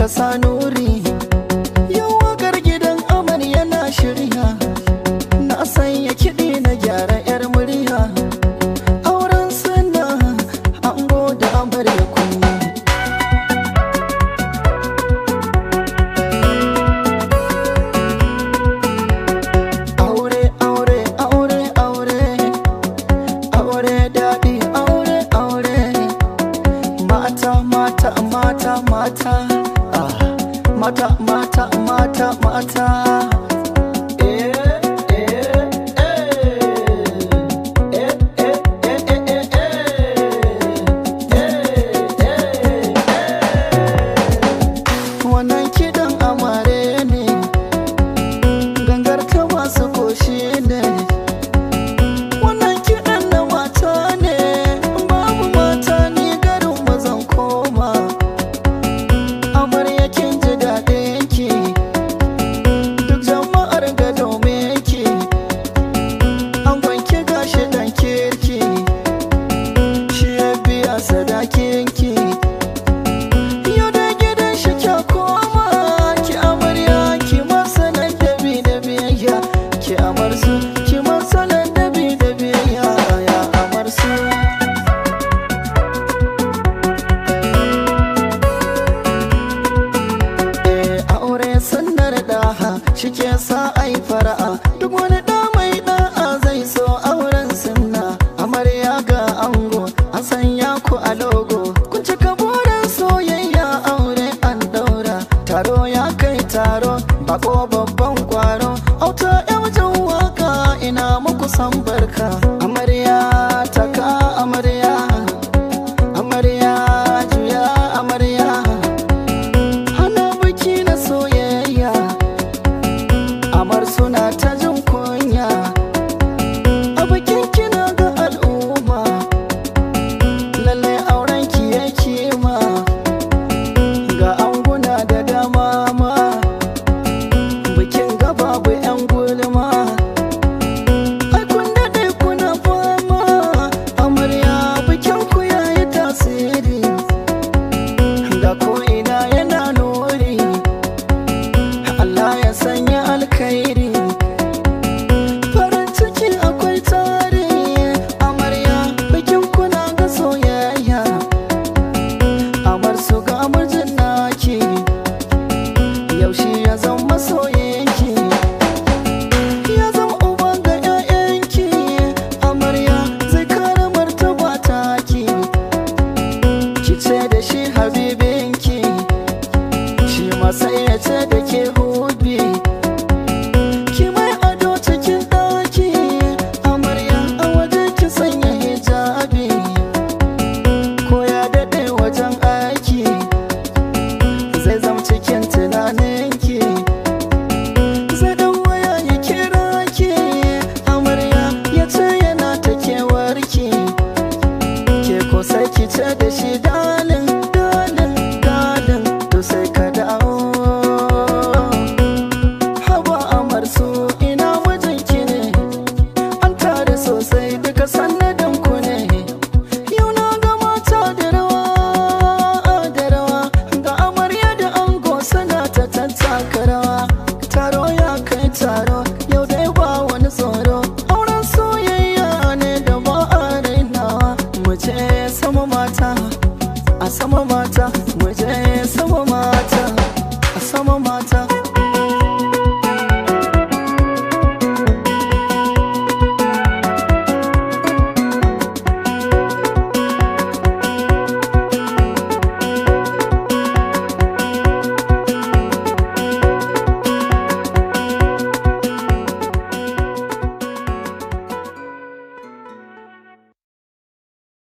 ka sa nuri. Yau wakar gidan amarya na shirya, na sanya kiɗi na gyara 'yar murya. Auren suna ango da amarya kunya. Aure aure aure aure, aure daɗi aure aure. Mata mata mata mata, mata mata mata mata. Wannan kiɗan amare ne, gangar ta masu koshi ne. Wannan kiɗan na mata ne, babu mata ni garin mazan koma. Amarya kin ji daɗin ki, duk jama'ar ga domin ki. Angon ki gashi ɗan kirki, shi ya biya sadakin ki. Yau da gidan shi kya koma, ki amarya ki masa ladabi da biyayya. Ki amarsu ki masa ladabi da biyayya, ya amarsu. Aure sunnar daha shi ke sa ai fara'a, duk wani ɗa mai ɗa'a zai so auren sunna. Amarya ga ango an sanya ku a logo, kun cika burin soyayya, aure an daura. Taro ya kai taro, bako